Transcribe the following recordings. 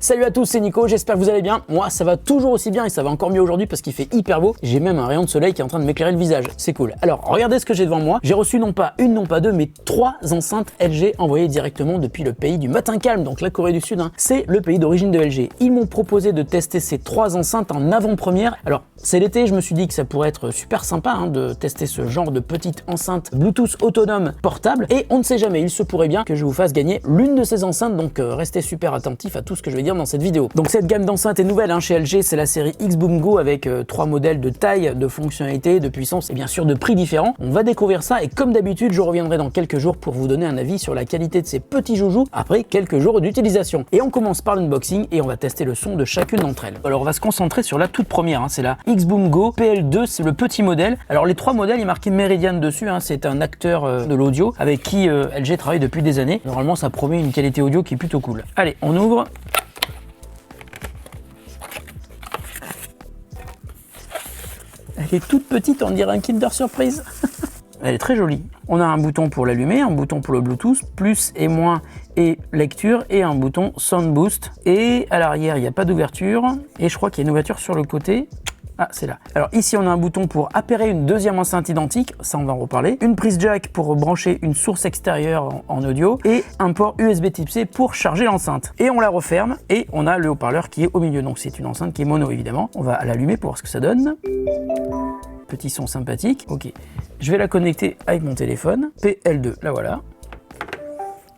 Salut à tous, c'est Nico, j'espère que vous allez bien. Moi, ça va toujours aussi bien et ça va encore mieux aujourd'hui parce qu'il fait hyper beau. J'ai même un rayon de soleil qui est en train de m'éclairer le visage, c'est cool. Alors, regardez ce que j'ai devant moi. J'ai reçu non pas une, non pas deux, mais 3 enceintes LG envoyées directement depuis le pays du matin calme, donc la Corée du Sud. C'est le pays d'origine de LG. Ils m'ont proposé de tester ces 3 enceintes en avant-première. Alors, c'est l'été, je me suis dit que ça pourrait être super sympa de tester ce genre de petite enceinte Bluetooth autonome portable. Et on ne sait jamais, il se pourrait bien que je vous fasse gagner l'une de ces enceintes, donc restez super attentifs à tout ce que je vais dire dans cette vidéo. Donc cette gamme d'enceintes est nouvelle chez LG, c'est la série X-Boom Go avec 3 modèles de taille, de fonctionnalité, de puissance et bien sûr de prix différents. On va découvrir ça et comme d'habitude, je reviendrai dans quelques jours pour vous donner un avis sur la qualité de ces petits joujoux après quelques jours d'utilisation. Et on commence par l'unboxing et on va tester le son de chacune d'entre elles. Alors on va se concentrer sur la toute première, c'est la X-Boom Go PL2, c'est le petit modèle. Alors les 3 modèles, il est marqué Meridian dessus, c'est un acteur de l'audio avec qui LG travaille depuis des années. Normalement ça promet une qualité audio qui est plutôt cool. Allez, on ouvre. Elle est toute petite, on dirait un Kinder Surprise. Elle est très jolie. On a un bouton pour l'allumer, un bouton pour le Bluetooth, plus et moins et lecture, et un bouton Sound Boost. Et à l'arrière, il n'y a pas d'ouverture. Et je crois qu'il y a une ouverture sur le côté. Ah, c'est là. Alors ici, on a un bouton pour appairer une deuxième enceinte identique, ça on va en reparler. Une prise jack pour brancher une source extérieure en audio et un port USB Type C pour charger l'enceinte. Et on la referme et on a le haut-parleur qui est au milieu. Donc c'est une enceinte qui est mono évidemment. On va l'allumer pour voir ce que ça donne. Petit son sympathique. Ok. Je vais la connecter avec mon téléphone. PL2, la voilà.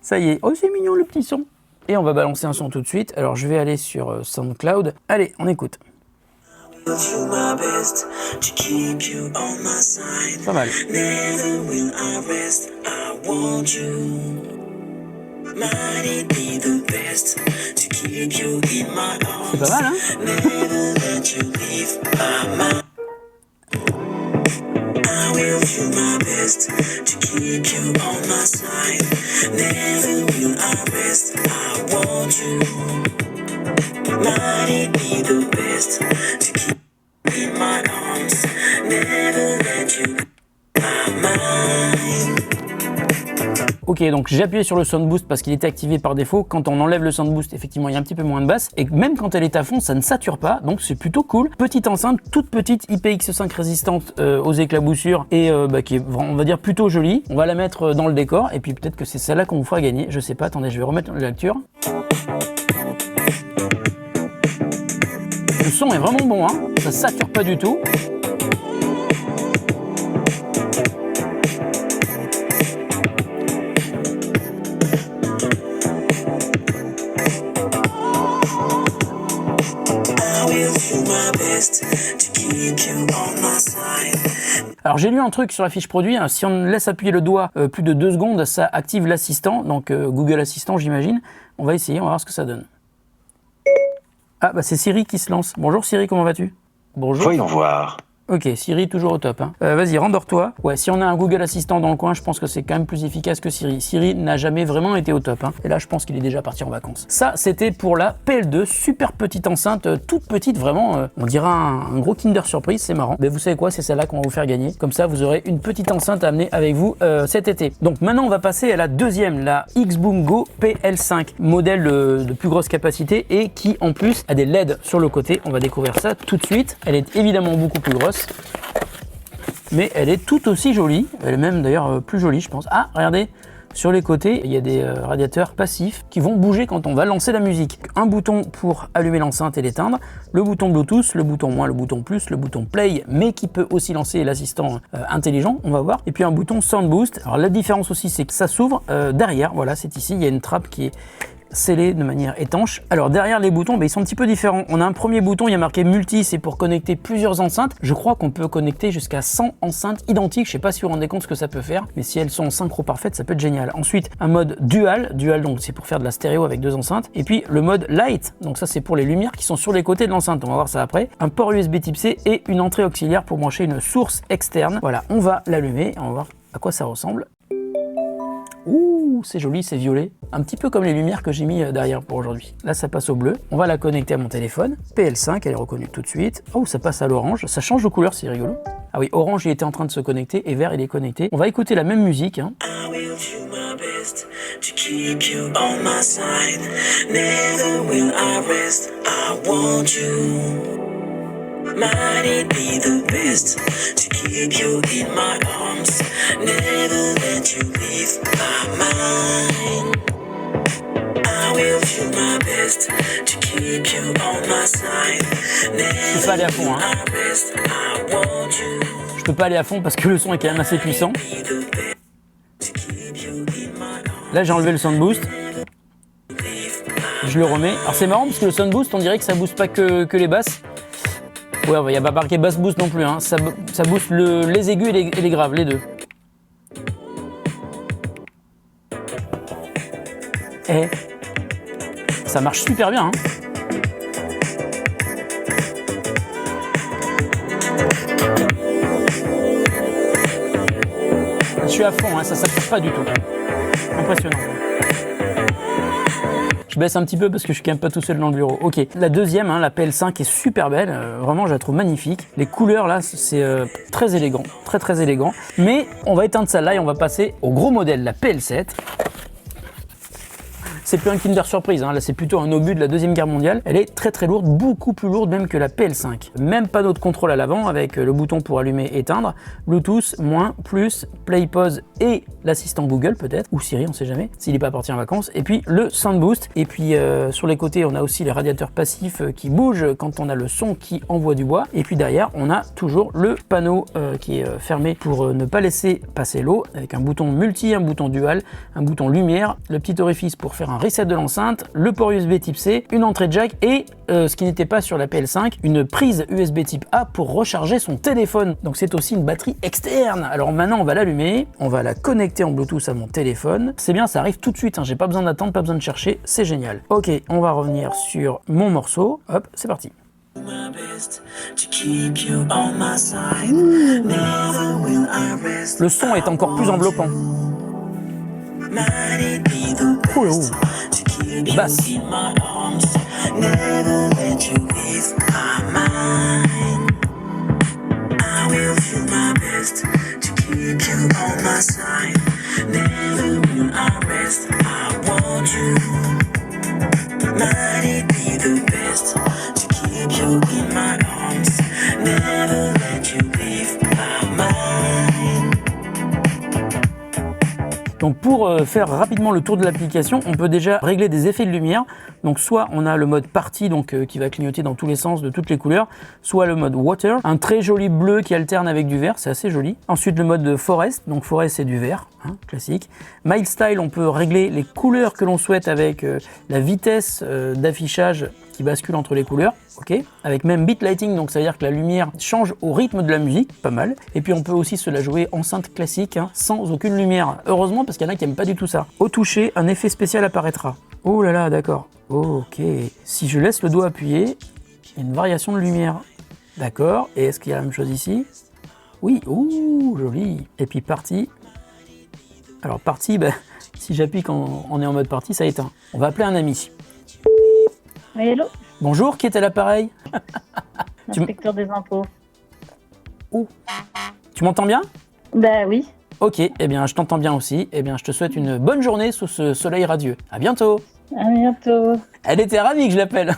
Ça y est. Oh, c'est mignon le petit son. Et on va balancer un son tout de suite. Alors je vais aller sur SoundCloud. Allez, on écoute. Pas mal. C'est pas mal, Ok, donc j'ai appuyé sur le Sound Boost parce qu'il était activé par défaut. Quand on enlève le Sound Boost, effectivement, il y a un petit peu moins de basse. Et même quand elle est à fond, ça ne sature pas. Donc c'est plutôt cool. Petite enceinte, toute petite, IPX5 résistante aux éclaboussures et qui est, on va dire, plutôt jolie. On va la mettre dans le décor et puis peut-être que c'est celle-là qu'on vous fera gagner. Je sais pas, attendez, je vais remettre la lecture. Le son est vraiment bon, ça sature pas du tout. Alors j'ai lu un truc sur la fiche produit, si on laisse appuyer le doigt plus de 2 secondes, ça active l'assistant, donc Google Assistant j'imagine. On va essayer, on va voir ce que ça donne. Ah bah c'est Siri qui se lance. Bonjour Siri, comment vas-tu? Bonjour. Voyons voir. Ok, Siri toujours au top. Vas-y, rendors-toi. Ouais, si on a un Google Assistant dans le coin, je pense que c'est quand même plus efficace que Siri. Siri n'a jamais vraiment été au top. Et là, je pense qu'il est déjà parti en vacances. Ça, c'était pour la PL2, super petite enceinte, toute petite, vraiment. On dirait un gros Kinder Surprise, c'est marrant. Mais vous savez quoi, c'est celle-là qu'on va vous faire gagner. Comme ça, vous aurez une petite enceinte à amener avec vous cet été. Donc maintenant, on va passer à la deuxième, la X-Boom Go PL5, modèle de plus grosse capacité et qui, en plus, a des LED sur le côté. On va découvrir ça tout de suite. Elle est évidemment beaucoup plus grosse. Mais elle est tout aussi jolie, elle est même d'ailleurs plus jolie je pense. Ah, regardez, sur les côtés, il y a des radiateurs passifs qui vont bouger quand on va lancer la musique. Un bouton pour allumer l'enceinte et l'éteindre, le bouton Bluetooth, le bouton moins, le bouton plus, le bouton play, mais qui peut aussi lancer l'assistant intelligent, on va voir. Et puis un bouton Sound Boost. Alors la différence aussi, c'est que ça s'ouvre derrière, voilà, c'est ici, il y a une trappe qui est scellé de manière étanche. Alors derrière les boutons, ils sont un petit peu différents. On a un premier bouton, il y a marqué multi, c'est pour connecter plusieurs enceintes. Je crois qu'on peut connecter jusqu'à 100 enceintes identiques. Je sais pas si vous vous rendez compte ce que ça peut faire, mais si elles sont en synchro parfaite, ça peut être génial. Ensuite, un mode dual, donc c'est pour faire de la stéréo avec 2 enceintes. Et puis le mode light, donc ça c'est pour les lumières qui sont sur les côtés de l'enceinte. On va voir ça après. Un port USB Type C et une entrée auxiliaire pour brancher une source externe. Voilà, on va l'allumer, on va voir à quoi ça ressemble. Ouh, c'est joli, c'est violet. Un petit peu comme les lumières que j'ai mis derrière pour aujourd'hui. Là, ça passe au bleu. On va la connecter à mon téléphone. PL5, elle est reconnue tout de suite. Oh, ça passe à l'orange. Ça change de couleur, c'est rigolo. Ah oui, orange, il était en train de se connecter et vert, il est connecté. On va écouter la même musique. to keep you on my side. Never will I rest. I want you. Might it be the best to keep you in my arms? Never let you leave my mind. I will do my best to keep you on my side. Je peux pas aller à fond, hein. Je peux pas aller à fond parce que le son est quand même assez puissant. Là j'ai enlevé le sound boost. Je le remets. Alors c'est marrant parce que le sound boost on dirait que ça booste pas que les basses. Ouais, il n'y a pas marqué bass boost non plus, hein. Ça booste les aigus et les graves, les deux. Et ça marche super bien, hein. Je suis à fond, hein, ça sature pas du tout. Impressionnant. Je baisse un petit peu parce que je suis quand même pas tout seul dans le bureau. Ok, la deuxième, hein, la PL5 est super belle, vraiment je la trouve magnifique. Les couleurs là, c'est très élégant, très élégant. Mais on va éteindre celle-là et on va passer au gros modèle, la PL7. C'est plus un Kinder Surprise, hein. Là c'est plutôt un obus de la Deuxième Guerre mondiale. Elle est très lourde, beaucoup plus lourde même que la PL5. Même panneau de contrôle à l'avant avec le bouton pour allumer et éteindre, Bluetooth, moins, plus, play, pause et l'assistant Google peut-être, ou Siri, on sait jamais, s'il n'est pas parti en vacances. Et puis le Sound Boost, et puis sur les côtés on a aussi les radiateurs passifs qui bougent quand on a le son qui envoie du bois. Et puis derrière on a toujours le panneau qui est fermé pour ne pas laisser passer l'eau, avec un bouton multi, un bouton dual, un bouton lumière, le petit orifice pour faire un reset de l'enceinte, le port USB type C, une entrée jack et ce qui n'était pas sur la PL5, une prise USB type A pour recharger son téléphone. Donc c'est aussi une batterie externe. Alors maintenant on va l'allumer, on va la connecter en Bluetooth à mon téléphone. C'est bien, ça arrive tout de suite, hein. J'ai pas besoin d'attendre, pas besoin de chercher, c'est génial. Ok, on va revenir sur mon morceau. Hop, c'est parti. Le son est encore plus enveloppant. Oh là, les basses. Donc pour faire rapidement le tour de l'application, on peut déjà régler des effets de lumière. Donc soit on a le mode party donc qui va clignoter dans tous les sens de toutes les couleurs, soit le mode water, un très joli bleu qui alterne avec du vert, c'est assez joli. Ensuite le mode forest, donc forest c'est du vert, hein, classique. Mild style, on peut régler les couleurs que l'on souhaite avec la vitesse d'affichage qui bascule entre les couleurs, ok, avec même beat lighting, donc ça veut dire que la lumière change au rythme de la musique, pas mal. Et puis on peut aussi se la jouer enceinte classique, hein, sans aucune lumière. Heureusement parce qu'il y en a qui n'aiment pas du tout ça. Au toucher, un effet spécial apparaîtra. Oh là là, d'accord. Ok. Si je laisse le doigt appuyé, il y a une variation de lumière. D'accord. Et est-ce qu'il y a la même chose ici? Oui. Ouh, joli. Et puis partie. Alors partie, ben, si j'appuie quand on est en mode partie, ça éteint. On va appeler un ami. Oui, hello. Bonjour, qui est à l'appareil? Inspecteur des impôts. Ouh. Tu m'entends bien? Bah oui. Ok, eh bien je t'entends bien aussi. Eh bien je te souhaite une bonne journée sous ce soleil radieux. À bientôt. À bientôt. Elle était ravie que je l'appelle.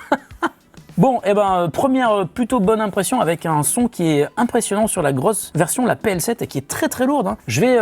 Bon, eh ben, première plutôt bonne impression avec un son qui est impressionnant sur la grosse version, la PL7, et qui est très lourde, hein. Je vais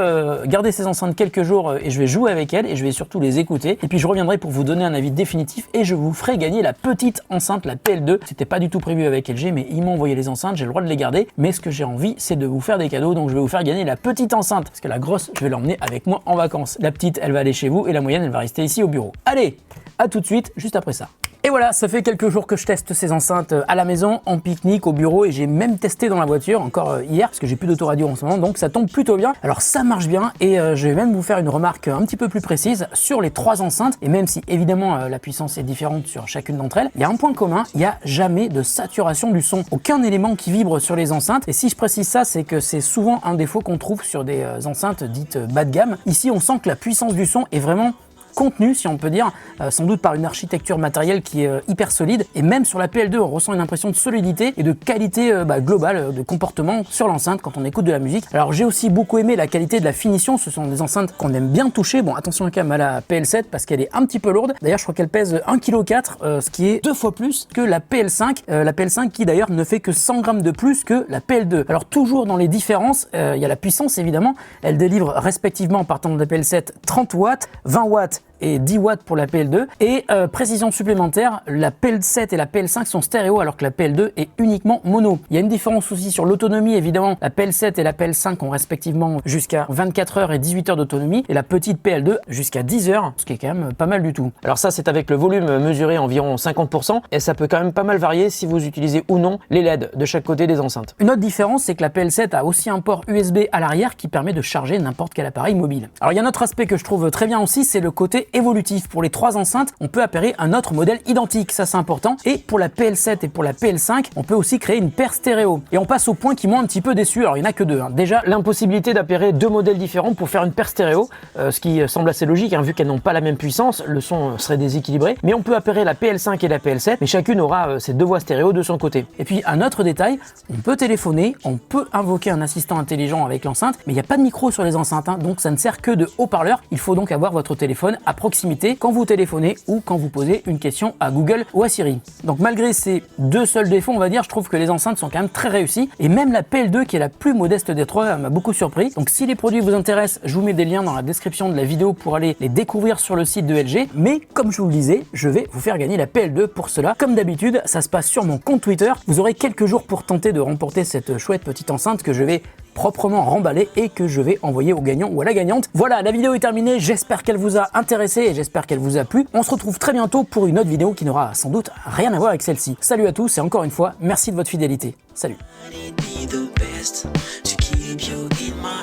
garder ces enceintes quelques jours et je vais jouer avec elles et je vais surtout les écouter. Et puis je reviendrai pour vous donner un avis définitif et je vous ferai gagner la petite enceinte, la PL2. C'était pas du tout prévu avec LG, mais ils m'ont envoyé les enceintes, j'ai le droit de les garder. Mais ce que j'ai envie, c'est de vous faire des cadeaux, donc je vais vous faire gagner la petite enceinte. Parce que la grosse, je vais l'emmener avec moi en vacances. La petite, elle va aller chez vous et la moyenne, elle va rester ici au bureau. Allez, à tout de suite, juste après ça. Et voilà, ça fait quelques jours que je teste ces enceintes à la maison, en pique-nique, au bureau, et j'ai même testé dans la voiture, encore hier, parce que j'ai plus d'autoradio en ce moment, donc ça tombe plutôt bien. Alors ça marche bien, et je vais même vous faire une remarque un petit peu plus précise sur les trois enceintes, et même si évidemment la puissance est différente sur chacune d'entre elles, il y a un point commun, il n'y a jamais de saturation du son. Aucun élément qui vibre sur les enceintes, et si je précise ça, c'est que c'est souvent un défaut qu'on trouve sur des enceintes dites bas de gamme. Ici, on sent que la puissance du son est vraiment contenue, si on peut dire, sans doute par une architecture matérielle qui est hyper solide. Et même sur la PL2, on ressent une impression de solidité et de qualité globale de comportement sur l'enceinte quand on écoute de la musique. Alors j'ai aussi beaucoup aimé la qualité de la finition. Ce sont des enceintes qu'on aime bien toucher. Bon, attention quand même à la PL7 parce qu'elle est un petit peu lourde. D'ailleurs, je crois qu'elle pèse 1,4 kg, ce qui est 2 fois plus que la PL5. La PL5 qui d'ailleurs ne fait que 100 grammes de plus que la PL2. Alors toujours dans les différences, il y a la puissance évidemment. Elle délivre respectivement, partant de la PL7, 30 watts, 20 watts et 10 watts pour la PL2. Et précision supplémentaire, la PL7 et la PL5 sont stéréo alors que la PL2 est uniquement mono. Il y a une différence aussi sur l'autonomie évidemment. La PL7 et la PL5 ont respectivement jusqu'à 24 heures et 18 heures d'autonomie et la petite PL2 jusqu'à 10 heures, ce qui est quand même pas mal du tout. Alors ça, c'est avec le volume mesuré environ 50% et ça peut quand même pas mal varier si vous utilisez ou non les LED de chaque côté des enceintes. Une autre différence, c'est que la PL7 a aussi un port USB à l'arrière qui permet de charger n'importe quel appareil mobile. Alors il y a un autre aspect que je trouve très bien aussi, c'est le côté évolutif. Pour les 3 enceintes, on peut appairer un autre modèle identique, ça c'est important. Et pour la PL7 et pour la PL5, on peut aussi créer une paire stéréo. Et on passe aux points qui m'ont un petit peu déçu. Alors il n'y en a que 2. Déjà, l'impossibilité d'appairer 2 modèles différents pour faire une paire stéréo, ce qui semble assez logique, vu qu'elles n'ont pas la même puissance, le son serait déséquilibré. Mais on peut appairer la PL5 et la PL7, mais chacune aura ses 2 voix stéréo de son côté. Et puis un autre détail, on peut téléphoner, on peut invoquer un assistant intelligent avec l'enceinte, mais il n'y a pas de micro sur les enceintes, donc ça ne sert que de haut-parleur. Il faut donc avoir votre téléphone à proximité quand vous téléphonez ou quand vous posez une question à Google ou à Siri. Donc malgré ces 2 seuls défauts, on va dire, je trouve que les enceintes sont quand même très réussies. Et même la PL2, qui est la plus modeste des 3, m'a beaucoup surpris. Donc si les produits vous intéressent, je vous mets des liens dans la description de la vidéo pour aller les découvrir sur le site de LG. Mais comme je vous le disais, je vais vous faire gagner la PL2 pour cela. Comme d'habitude, ça se passe sur mon compte Twitter. Vous aurez quelques jours pour tenter de remporter cette chouette petite enceinte que je vais proprement remballer et que je vais envoyer au gagnant ou à la gagnante. Voilà, la vidéo est terminée, j'espère qu'elle vous a intéressé et j'espère qu'elle vous a plu. On se retrouve très bientôt pour une autre vidéo qui n'aura sans doute rien à voir avec celle-ci. Salut à tous et encore une fois, merci de votre fidélité. Salut. Be the best to keep you in my